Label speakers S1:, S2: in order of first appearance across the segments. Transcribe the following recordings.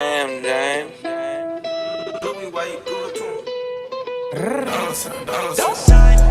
S1: Damn, James.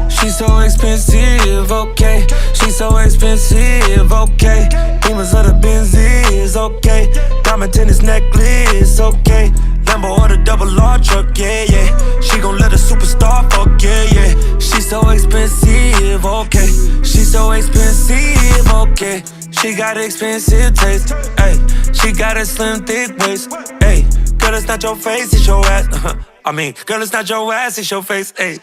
S1: She's so expensive, okay. She's so expensive, okay. Demons of the Benzies, okay. Diamond tennis necklace, okay. Lambo or the double R truck, yeah, yeah. She gon' let a superstar fuck, yeah, yeah. She's so expensive, okay. She's so expensive, okay. She got expensive taste, ayy. She got a slim, thick waist, ayy. Girl, it's not your face, it's your ass. Girl, it's not your ass, it's your face, ayy.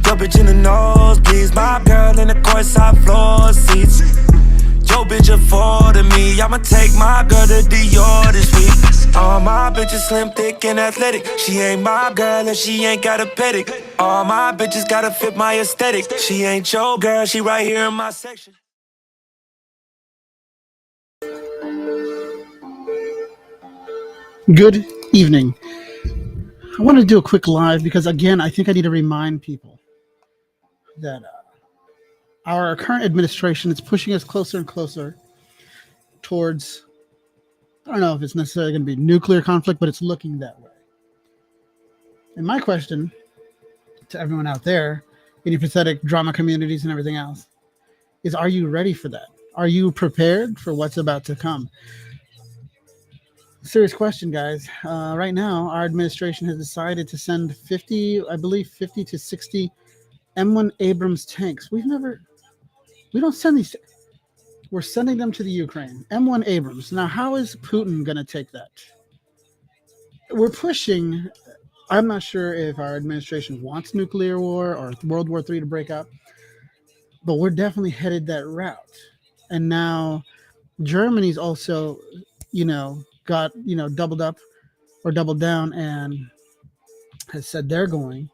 S1: Your bitch in the nose, please. My girl in the courtside floor seats. Yo, bitch affording me. I'ma take my girl to Dior this week. All my bitches slim, thick, and athletic. She ain't my girl and she ain't got a pedic. All my bitches gotta fit my aesthetic. She ain't your girl, she right here in my section.
S2: Good evening. I want to do a quick live because, again, I think I need to remind people that our current administration is pushing us closer and closer towards, I don't know if it's necessarily going to be nuclear conflict, but it's looking that way. And my question to everyone out there, any pathetic drama communities and everything else, is are you ready for that? Are you prepared for what's about to come? Serious question, guys. Right now, our administration has decided to send 50 to 60 M1 Abrams tanks. We don't send these. We're sending them to the Ukraine. M1 Abrams. Now, how is Putin going to take that? We're pushing. I'm not sure if our administration wants nuclear war or World War III to break out, but we're definitely headed that route. And now Germany's also, got, doubled up or doubled down and has said they're going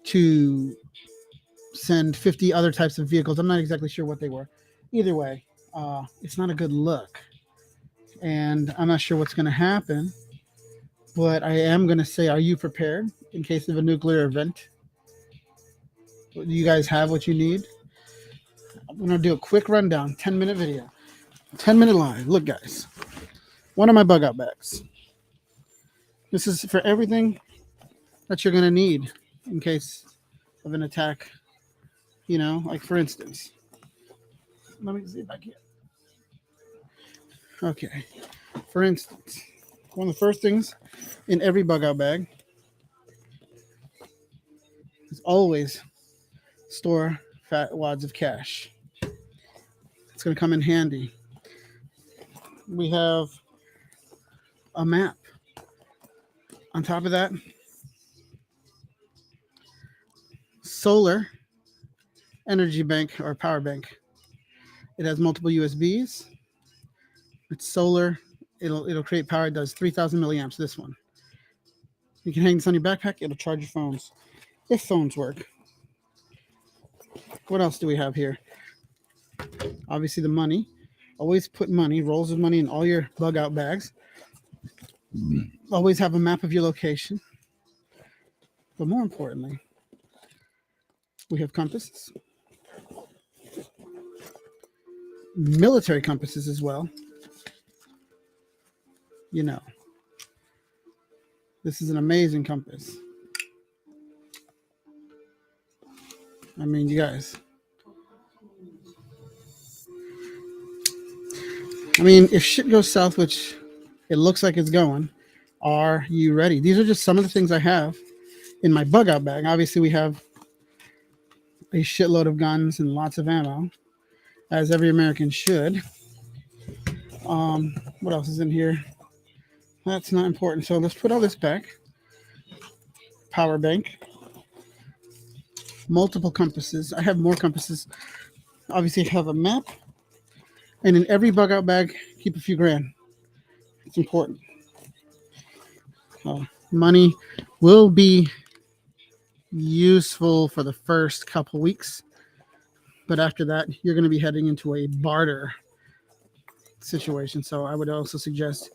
S2: to send 50 other types of vehicles. I'm not exactly sure what they were. Either way, it's not a good look. And I'm not sure what's going to happen, but I am going to say, are you prepared in case of a nuclear event? Do you guys have what you need? I'm going to do a quick rundown, 10-minute video, 10-minute live. Look, guys, one of my bug out bags. This is for everything that you're going to need in case of an attack, like for instance, let me see if I can. Okay. For instance, one of the first things in every bug out bag is always store fat wads of cash. It's going to come in handy. We have a map. On top of that, solar energy bank or power bank. It has multiple USBs. It's solar. It'll create power. It does 3,000 milliamps. This one. You can hang this on your backpack. It'll charge your phones, if phones work. What else do we have here? Obviously, the money. Always put money, rolls of money in all your bug out bags. Always have a map of your location. But more importantly, we have compasses. Military compasses as well. This is an amazing compass. You guys. If shit goes south, which it looks like it's going, are you ready? These are just some of the things I have in my bug out bag. Obviously, we have a shitload of guns and lots of ammo, as every American should. What else is in here? That's not important. So let's put all this back. Power bank. Multiple compasses. I have more compasses. Obviously, I have a map. And in every bug out bag, keep a few grand. It's important. Money will be useful for the first couple weeks. But after that, you're going to be heading into a barter situation. So I would also suggest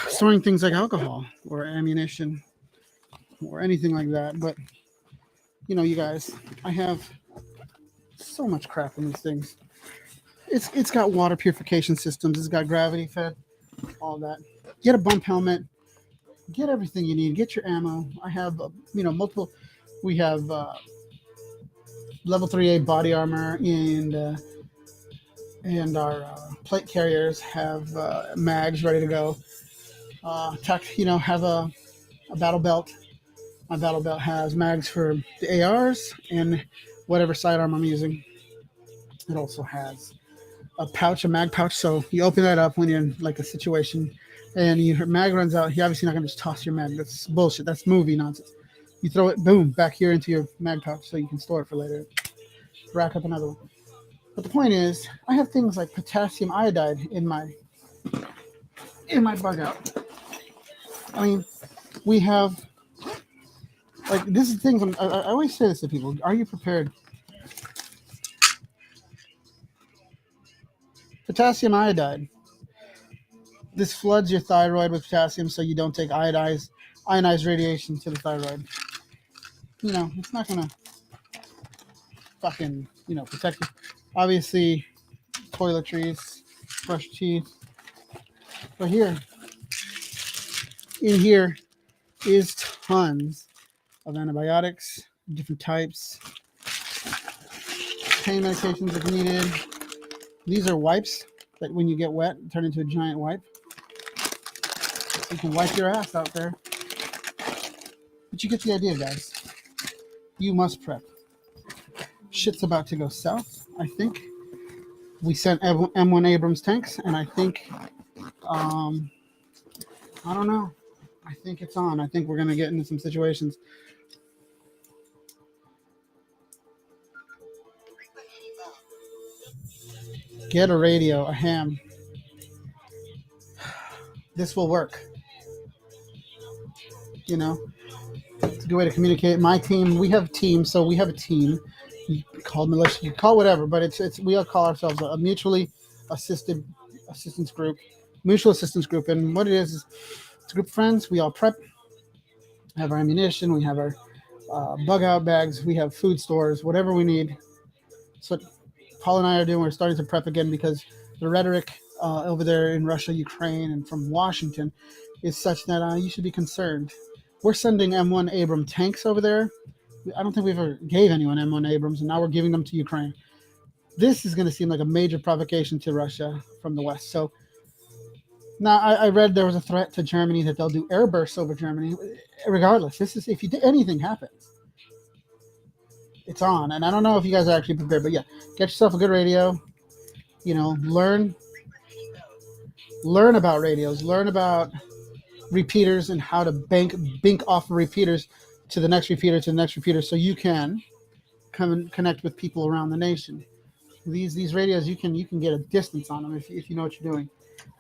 S2: storing things like alcohol or ammunition or anything like that. But, you guys, I have so much crap in these things. It's got water purification systems. It's got gravity fed, all that. Get a bump helmet. Get everything you need. Get your ammo. I have multiple. We have level 3A body armor and our plate carriers have mags ready to go. Have a battle belt. My battle belt has mags for the ARs and whatever sidearm I'm using. It also has a pouch, a mag pouch. So you open that up when you're in like a situation and your mag runs out. You're obviously not going to just toss your mag. That's bullshit. That's movie nonsense. You throw it, boom, back here into your mag pouch so you can store it for later. Rack up another one. But the point is, I have things like potassium iodide in my bug out. I mean, we have like this is things. I always say this to people: are you prepared? Potassium iodide. This floods your thyroid with potassium, so you don't take ionized radiation to the thyroid. It's not gonna fucking protect you. Obviously, toiletries, brush teeth. But in here is tons of antibiotics, different types, pain medications if needed. These are wipes that when you get wet, turn into a giant wipe. So you can wipe your ass out there. But you get the idea, guys. You must prep. Shit's about to go south, I think. We sent M1 Abrams tanks, and I think, I don't know. I think it's on. I think we're going to get into some situations. Get a radio, a ham. This will work. It's a good way to communicate. My team, we have teams, so we have a team. You call militia, you call whatever, but we all call ourselves a mutually assisted assistance group, mutual assistance group. And what it is it's a group of friends. We all prep, have our ammunition, we have our bug out bags, we have food stores, whatever we need. So Paul and I are doing. We're starting to prep again because the rhetoric over there in Russia, Ukraine, and from Washington is such that you should be concerned. We're sending M1 Abram tanks over there. I don't think we ever gave anyone M1 Abrams, and now we're giving them to Ukraine. This is going to seem like a major provocation to Russia from the West. So now I read there was a threat to Germany that they'll do airbursts over Germany. Regardless, this is if anything happens, it's on. And I don't know if you guys are actually prepared, but yeah, get yourself a good radio. Learn about radios. Learn about repeaters and how to bink off repeaters to the next repeater to the next repeater, so you can come and connect with people around the nation. These radios, you can get a distance on them if you know what you're doing.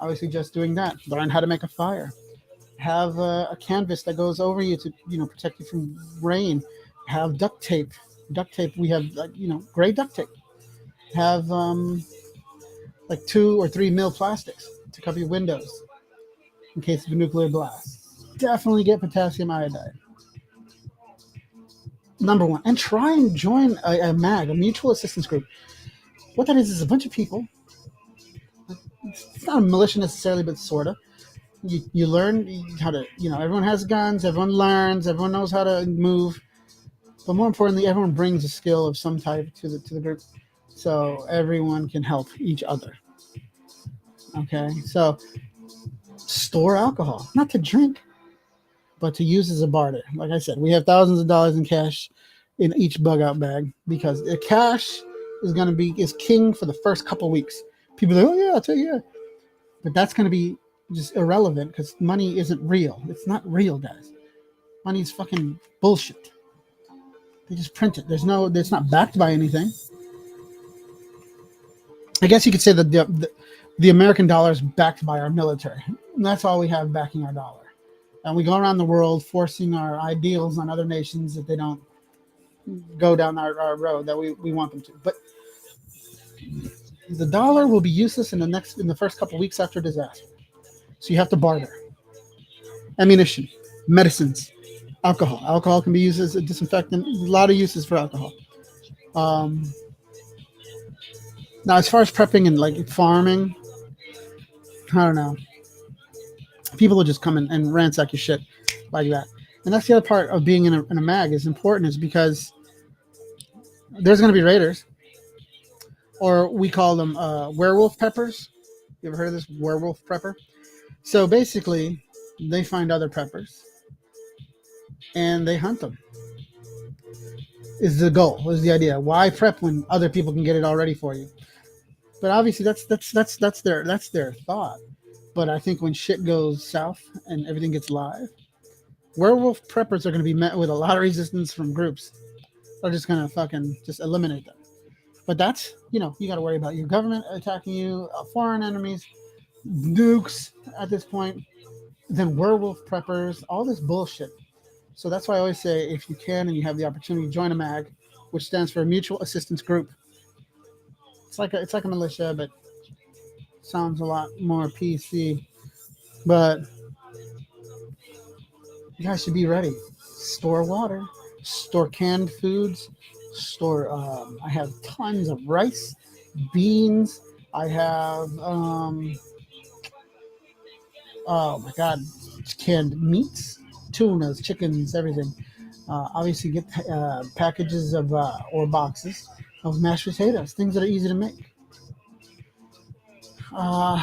S2: I would suggest doing that. Learn how to make a fire. Have a canvas that goes over you to protect you from rain. Have duct tape. We have gray duct tape. Have like 2 or 3 mil plastics to cover your windows in case of a nuclear blast. Definitely get potassium iodide. Number one, and try and join a MAG, a mutual assistance group. What that is a bunch of people. It's not a militia necessarily, but sort of. You learn how to, everyone has guns, everyone learns, everyone knows how to move. But more importantly, everyone brings a skill of some type to the group, so everyone can help each other. Okay, so store alcohol, not to drink, but to use as a barter. Like I said, we have thousands of dollars in cash in each bug out bag because the cash is king for the first couple of weeks. People are like, oh yeah, I'll tell you. Yeah. But that's going to be just irrelevant because money isn't real. It's not real, guys. Money is fucking bullshit. They just print it. It's not backed by anything. I guess you could say that the American dollar is backed by our military. And that's all we have backing our dollar. And we go around the world forcing our ideals on other nations that they don't go down our road that we want them to. But the dollar will be useless in the first couple of weeks after disaster. So you have to barter. Ammunition, medicines, alcohol. Alcohol can be used as a disinfectant. A lot of uses for alcohol. Now, as far as prepping and like farming, I don't know. People will just come in and ransack your shit like that. And that's the other part of being in a mag is important, is because there's going to be raiders, or we call them werewolf preppers. You ever heard of this werewolf prepper? So basically, they find other preppers and they hunt them. Is the goal? Is the idea? Why prep when other people can get it all ready for you? But obviously, that's their thought. But I think when shit goes south and everything gets live, werewolf preppers are going to be met with a lot of resistance from groups. They're just going to fucking just eliminate them. But that's, you got to worry about your government attacking you, foreign enemies, nukes at this point, then werewolf preppers, all this bullshit. So that's why I always say, if you can and you have the opportunity, join a MAG, which stands for a Mutual Assistance Group. It's like a militia, but sounds a lot more PC. But you guys should be ready. Store water, store canned foods, store. I have tons of rice, beans. I have oh my god, canned meats, tunas, chickens, everything. Obviously, get packages of or boxes of mashed potatoes, things that are easy to make. Uh,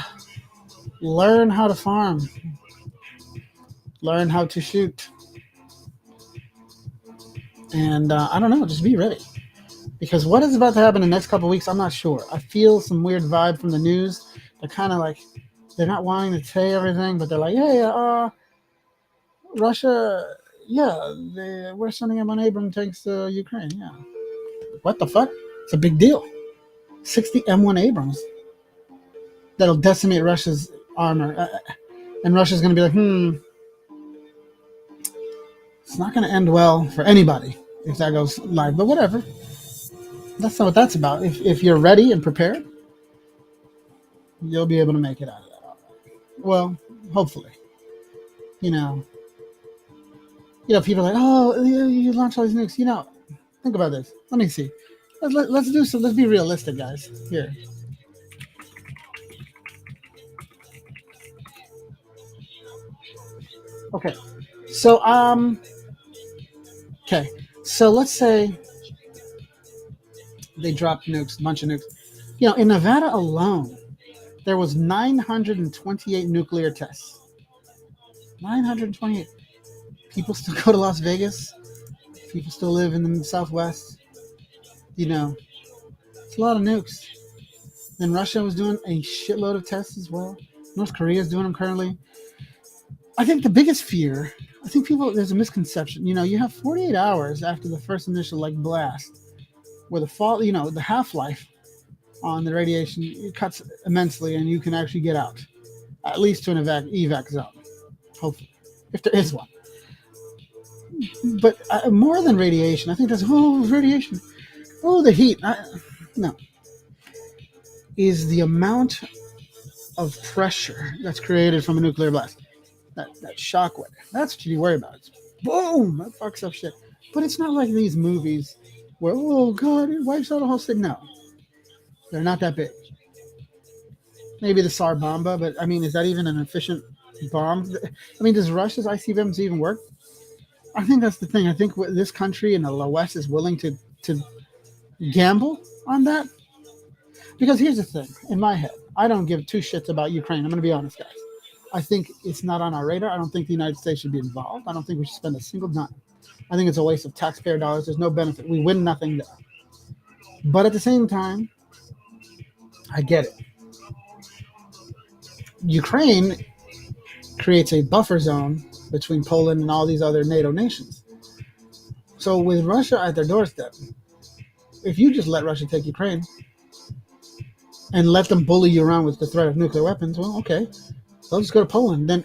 S2: Learn how to farm, learn how to shoot, and I don't know, just be ready. Because what is about to happen in the next couple of weeks, I'm not sure. I feel some weird vibe from the news. They're kind of like, they're not wanting to say everything, but they're like, hey, Russia, yeah, we're sending M1 Abrams tanks to Ukraine. Yeah. What the fuck? It's a big deal. 60 M1 Abrams. That'll decimate Russia's armor. And Russia's going to be like, it's not going to end well for anybody if that goes live. But whatever. That's not what that's about. If you're ready and prepared, you'll be able to make it out of that. Well, hopefully. People are like, oh, you launch all these nukes. Think about this. Let me see. Let's do some. Let's be realistic, guys. Here. Okay. So Okay. So let's say they dropped nukes, a bunch of nukes. In Nevada alone, there was 928 nuclear tests. 928. People still go to Las Vegas. People still live in the Southwest. It's a lot of nukes. Then Russia was doing a shitload of tests as well. North Korea is doing them currently. I think the biggest fear, there's a misconception. You have 48 hours after the first initial blast, where the half-life on the radiation, it cuts immensely, and you can actually get out, at least to an evac zone, hopefully, if there is one. But more than radiation, I think that's radiation. The heat. No, is the amount of pressure that's created from a nuclear blast. That shock wave. That's what you worry about. It's boom, that fucks up shit. But it's not like these movies where, oh god, it wipes out a whole city. No, they're not that big. Maybe the Tsar Bomba, but is that even an efficient bomb? Does Russia's ICBMs even work? I think that's the thing. I think this country in the West is willing to gamble on that. Because here's the thing, in my head, I don't give two shits about Ukraine. I'm going to be honest, guys. I think it's not on our radar. I don't think the United States should be involved. I don't think we should spend a single dime. I think it's a waste of taxpayer dollars. There's no benefit. We win nothing there. But at the same time, I get it. Ukraine creates a buffer zone between Poland and all these other NATO nations. So with Russia at their doorstep, if you just let Russia take Ukraine and let them bully you around with the threat of nuclear weapons, well, okay. They'll just go to Poland. Then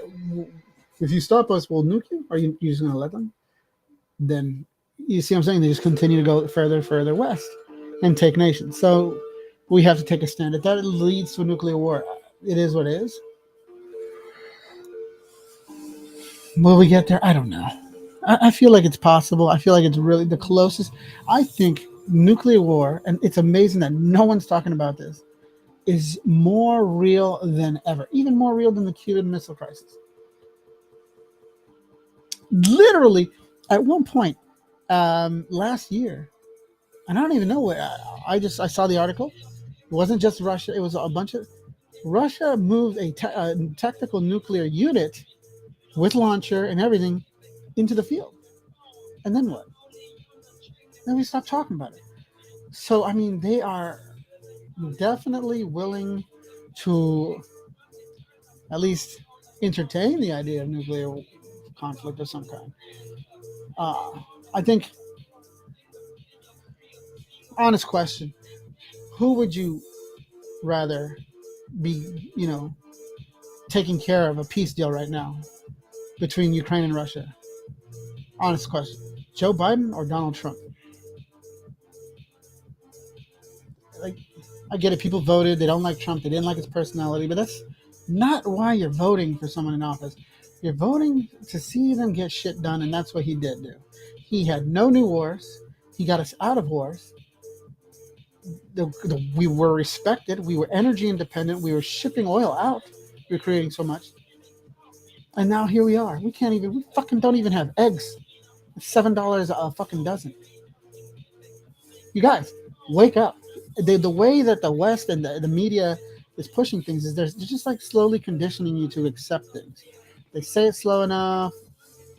S2: if you stop us, we'll nuke you? Are you just going to let them? Then, you see what I'm saying? They just continue to go further west and take nations. So we have to take a stand. If that leads to a nuclear war, it is what it is. Will we get there? I don't know. I feel like it's possible. I feel like it's really the closest. I think nuclear war, and it's amazing that no one's talking about this, is more real than ever. Even more real than the Cuban Missile Crisis. Literally, at one point last year, and I don't even know what I saw the article. It wasn't just Russia; it was a bunch of Russia moved a tactical nuclear unit with launcher and everything into the field, and then what? Then we stopped talking about it. So I mean, they are definitely willing to at least entertain the idea of nuclear conflict of some kind. Uh, I think, honest question: who would you rather be, taking care of a peace deal right now between Ukraine and Russia? Honest question: Joe Biden or Donald Trump? Like, I get it. People voted. They don't like Trump. They didn't like his personality, but that's not why you're voting for someone in office. You're voting to see them get shit done, and that's what he did do. He had no new wars. He got us out of wars. We were respected. We were energy independent. We were shipping oil out. We were creating so much. And now here we are. We fucking don't even have eggs. It's $7 a fucking dozen. You guys, wake up. The way that the West and the media is pushing things is they're just like slowly conditioning you to accept things. They say it slow enough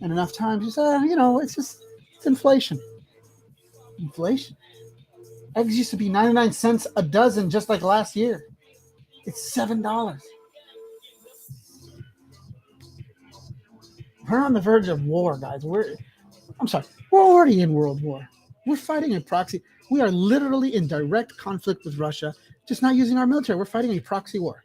S2: and enough times. You say, it's inflation. Inflation. Eggs used to be 99 cents a dozen just like last year. It's $7. We're on the verge of war, guys. We're already in World War. We're fighting a proxy. We are literally in direct conflict with Russia, just not using our military. We're fighting a proxy war.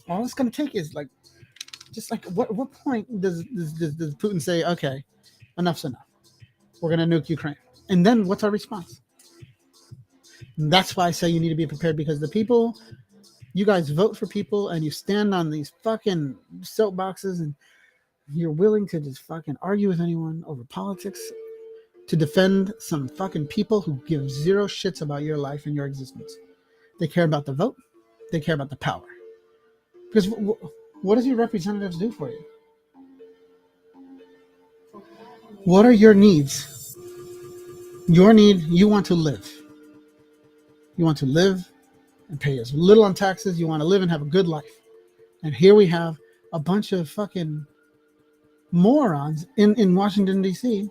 S2: All it's going to take is what point does Putin say, okay, enough's enough. We're going to nuke Ukraine. And then what's our response? And that's why I say you need to be prepared, because the people, you guys vote for people and you stand on these fucking soapboxes and you're willing to just fucking argue with anyone over politics to defend some fucking people who give zero shits about your life and your existence. They care about the vote. They care about the power. Because what does your representatives do for you? What are your needs? Your need, you want to live. You want to live and pay as little on taxes. You want to live and have a good life. And here we have a bunch of fucking morons in Washington, D.C.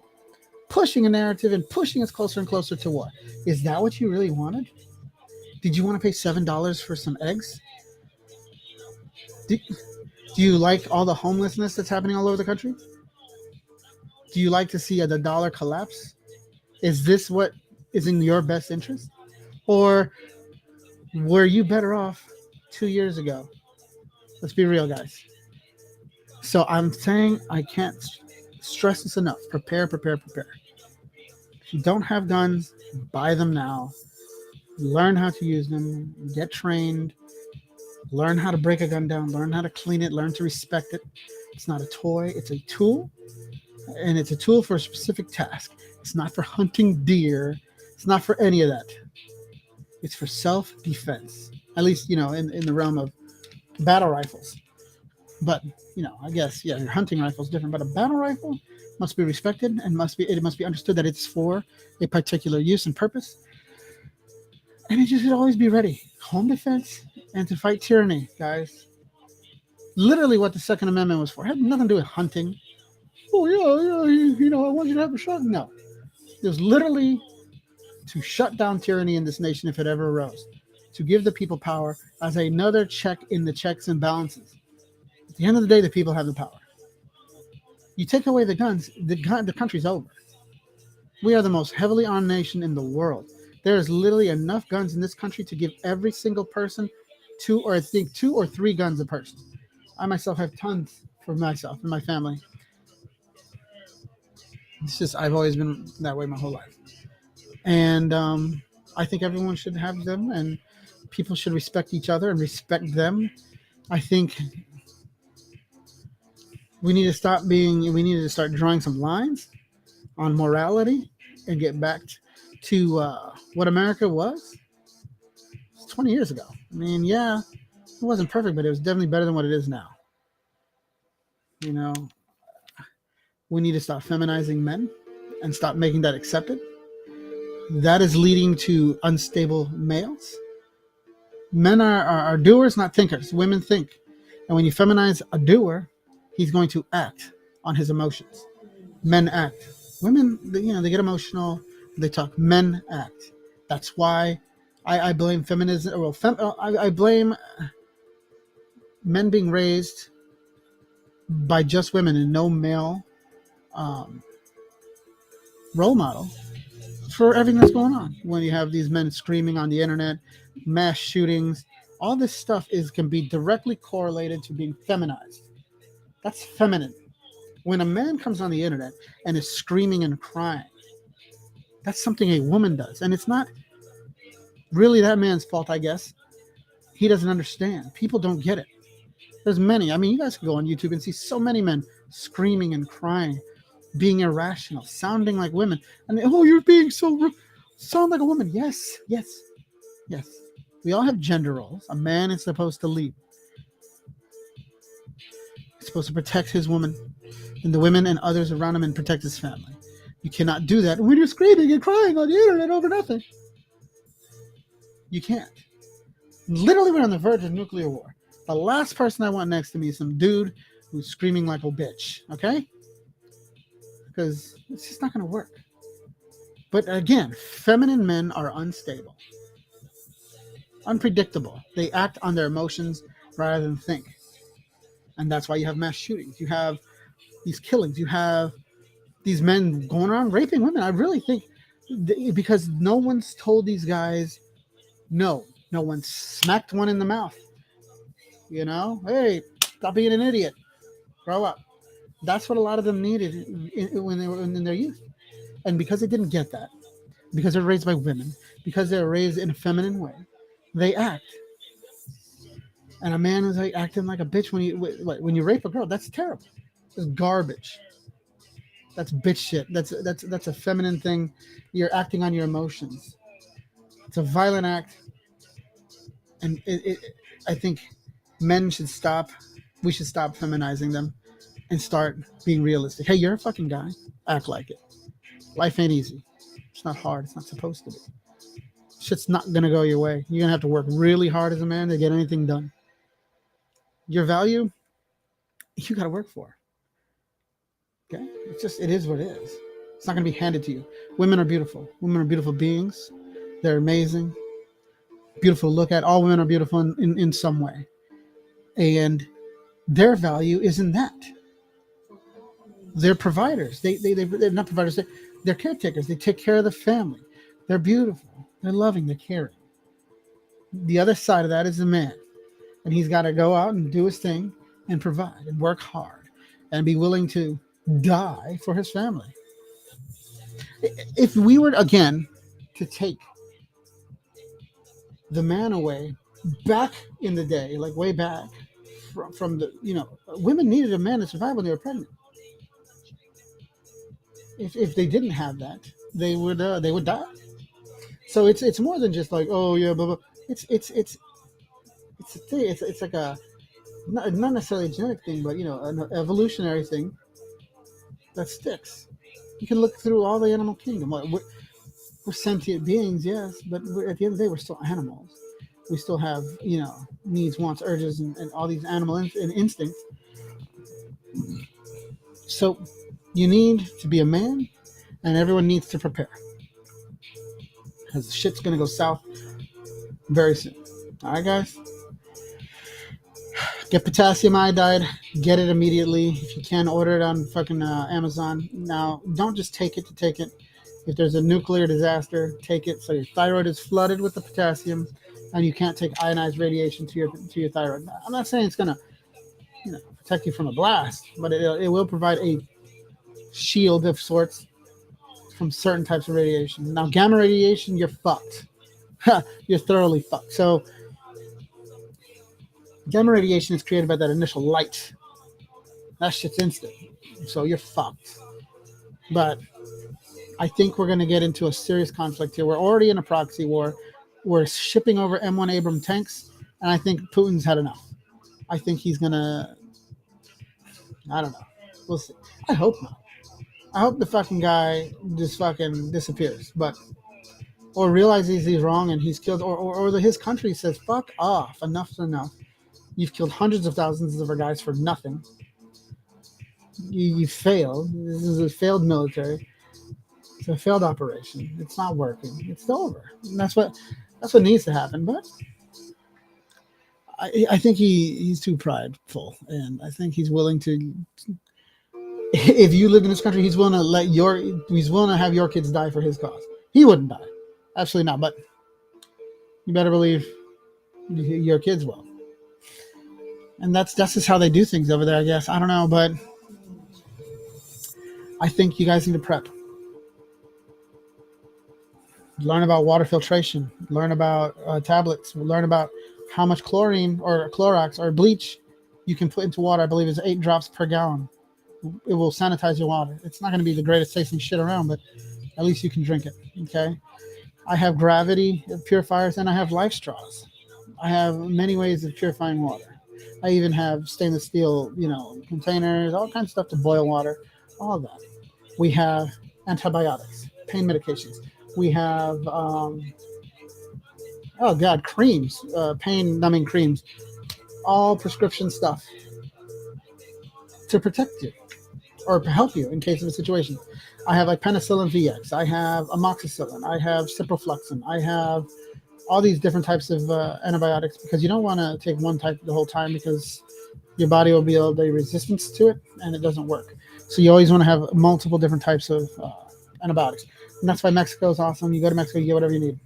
S2: pushing a narrative and pushing us closer and closer to war. Is that what you really wanted? Did you want to pay $7 for some eggs? Do you like all the homelessness that's happening all over the country? Do you like to see the dollar collapse? Is this what is in your best interest? Or were you better off 2 years ago? Let's be real, guys. So I'm saying, I can't stress this enough. Prepare. If you don't have guns, buy them now. Learn how to use them. Get trained. Learn how to break a gun down. Learn how to clean it. Learn to respect it. It's not a toy. It's a tool. And it's a tool for a specific task. It's not for hunting deer. It's not for any of that. It's for self-defense. At least, in the realm of battle rifles. But, I guess, your hunting rifle is different. But a battle rifle must be respected and it must be understood that it's for a particular use and purpose. And it should always be ready. Home defense and to fight tyranny, guys. Literally what the Second Amendment was for. It had nothing to do with hunting. Oh, yeah, I want you to have a shot. No. It was literally to shut down tyranny in this nation if it ever arose. To give the people power as another check in the checks and balances. At the end of the day, the people have the power. You take away the guns, the country's over. We are the most heavily armed nation in the world. There is literally enough guns in this country to give every single person two or three guns a person. I myself have tons for myself and my family. It's just, I've always been that way my whole life. And I think everyone should have them, and people should respect each other and respect them. I think we need to start drawing some lines on morality and get back to what America was 20 years ago. I mean, yeah, it wasn't perfect, but it was definitely better than what it is now. We need to stop feminizing men and stop making that accepted. That is leading to unstable males. Men are doers, not thinkers. Women think. And when you feminize a doer, he's going to act on his emotions. Men act. Women, they get emotional. They talk. Men act. That's why I blame feminism. Well, I blame men being raised by just women and no male um, role model for everything that's going on. When you have these men screaming on the internet, mass shootings, all this stuff can be directly correlated to being feminized. That's feminine. When a man comes on the internet and is screaming and crying, that's something a woman does. And it's not really that man's fault, I guess. He doesn't understand. People don't get it. There's many. I mean, you guys can go on YouTube and see so many men screaming and crying, being irrational, sounding like women. And you're being so sound like a woman. Yes, yes, yes. We all have gender roles. A man is supposed to lead. He's supposed to protect his woman and the women and others around him and protect his family. You cannot do that when you're screaming and crying on the internet over nothing. You can't. Literally, we're on the verge of nuclear war. The last person I want next to me is some dude who's screaming like a bitch, okay? Because it's just not going to work. But again, feminine men are unstable, unpredictable. They act on their emotions rather than think. And that's why you have mass shootings. You have these killings. You have these men going around raping women. I really think because no one's told these guys no. No one smacked one in the mouth. Hey, stop being an idiot. Grow up. That's what a lot of them needed when they were in their youth. And because they didn't get that, because they're raised by women, because they're raised in a feminine way, they act. And a man is like acting like a bitch when you rape a girl. That's terrible. It's garbage. That's bitch shit. That's a feminine thing. You're acting on your emotions. It's a violent act. And I think men should stop. We should stop feminizing them and start being realistic. Hey, you're a fucking guy. Act like it. Life ain't easy. It's not hard. It's not supposed to be. Shit's not going to go your way. You're going to have to work really hard as a man to get anything done. Your value, you got to work for. Okay? It is what it is. It's not going to be handed to you. Women are beautiful. Women are beautiful beings. They're amazing. Beautiful to look at. All women are beautiful in some way. And their value is in that. They're providers. They're not providers. They're caretakers. They take care of the family. They're beautiful. They're loving. They're caring. The other side of that is the man. And he's got to go out and do his thing and provide and work hard and be willing to die for his family. If we were, again, to take the man away back in the day, like way back from the, women needed a man to survive when they were pregnant. If they didn't have that, they would die. So it's more than just like, oh yeah, blah, blah. It's a thing. It's like a not necessarily a genetic thing, but an evolutionary thing that sticks. You can look through all the animal kingdom. We're sentient beings, yes, but at the end of the day, we're still animals. We still have needs, wants, urges, and all these animal instincts. So you need to be a man, and everyone needs to prepare because shit's gonna go south very soon. All right, guys. Get potassium iodide. Get it immediately. If you can, order it on fucking Amazon. Now, don't just take it to take it. If there's a nuclear disaster, take it so your thyroid is flooded with the potassium, and you can't take ionized radiation to your thyroid. I'm not saying it's gonna, protect you from a blast, but it will provide a shield of sorts from certain types of radiation. Now, gamma radiation, you're fucked. You're thoroughly fucked. So, gamma radiation is created by that initial light. That shit's instant. So you're fucked. But I think we're going to get into a serious conflict here. We're already in a proxy war. We're shipping over M1 Abrams tanks, and I think Putin's had enough. I think he's going to, I don't know. We'll see. I hope not. I hope the fucking guy just fucking disappears, but or realizes he's wrong and he's killed, or his country says, "Fuck off, enough's enough. You've killed hundreds of thousands of our guys for nothing. You failed. This is a failed military. It's a failed operation. It's not working. It's over." And that's what needs to happen. But I think he's too prideful, and I think he's willing to. If you live in this country, he's willing to have your kids die for his cause. He wouldn't die, absolutely not. But you better believe your kids will. And that's just how they do things over there, I guess. I don't know, but I think you guys need to prep. Learn about water filtration. Learn about tablets. Learn about how much chlorine or Clorox or bleach you can put into water. I believe it's 8 drops per gallon. It will sanitize your water. It's not going to be the greatest tasting shit around, but at least you can drink it. Okay. I have gravity purifiers and I have life straws. I have many ways of purifying water. I even have stainless steel, containers, all kinds of stuff to boil water, all of that. We have antibiotics, pain medications. We have, creams, pain numbing creams, all prescription stuff to protect you or to help you in case of a situation. I have like penicillin VX. I have amoxicillin. I have ciprofloxacin. I have all these different types of antibiotics because you don't want to take one type the whole time because your body will build a resistance to it and it doesn't work. So you always want to have multiple different types of antibiotics. And that's why Mexico is awesome. You go to Mexico, you get whatever you need.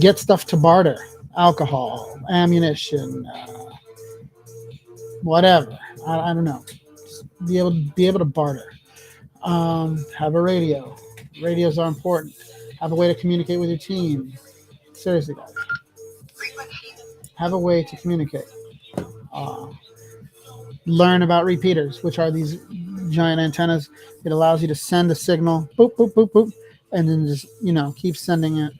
S2: Get stuff to barter. Alcohol, ammunition, whatever. I don't know. Just be able to barter. Have a radio. Radios are important. Have a way to communicate with your team. Seriously, guys. Have a way to communicate. Learn about repeaters, which are these giant antennas. It allows you to send a signal, boop, boop, boop, boop, and then just, keep sending it.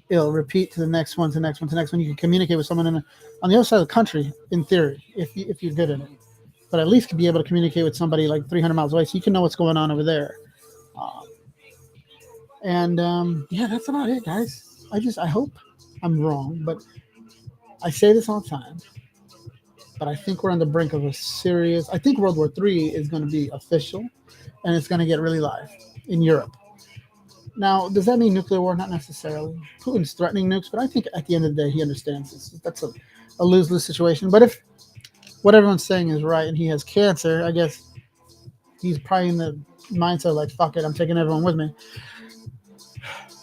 S2: It'll repeat to the next one, to the next one, to the next one. You can communicate with someone on the other side of the country, in theory, if you're good at it. But at least be able to communicate with somebody like 300 miles away, so you can know what's going on over there. That's about it, guys. I hope I'm wrong, but I say this all the time. But I think we're on the brink of a serious. I think World War III is going to be official, and it's going to get really live in Europe. Now, does that mean nuclear war? Not necessarily. Putin's threatening nukes, but I think at the end of the day, he understands this. That's a lose-lose situation. But if what everyone's saying is right and he has cancer, I guess he's probably in the mindset like, fuck it, I'm taking everyone with me.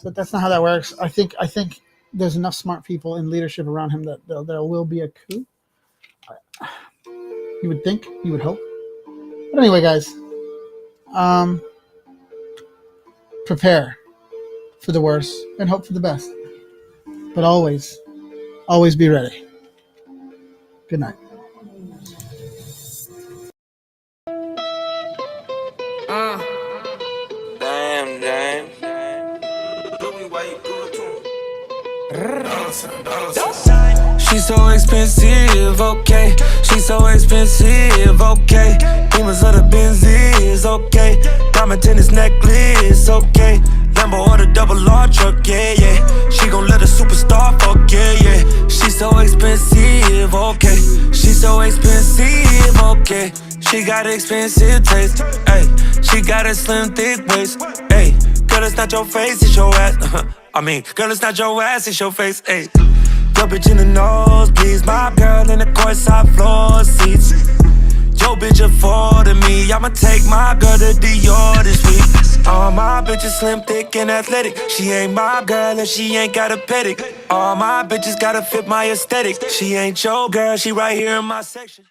S2: But that's not how that works. I think there's enough smart people in leadership around him that there will be a coup. You would think, you would hope. But anyway, guys, prepare for the worst and hope for the best. But always be ready. Good night.
S1: Damn. She's so expensive, okay. She's so expensive, okay. Demons of the Benzies, okay. Diamond tennis necklace, okay. Lambo or the double R truck, yeah. She gon' let a superstar fuck, yeah. She's so expensive, okay. She's so expensive, okay. She got expensive taste, ayy. She got a slim, thick waist, ayy. Girl, it's not your face, it's your ass. Girl, it's not your ass, it's your face, ayy. Your bitch in the nosebleeds, my girl in the courtside floor seats. Yo bitch affording me, I'ma take my girl to Dior this week. All my bitches slim, thick, and athletic. She ain't my girl and she ain't got a pedic. All my bitches gotta fit my aesthetic. She ain't your girl, she right here in my section.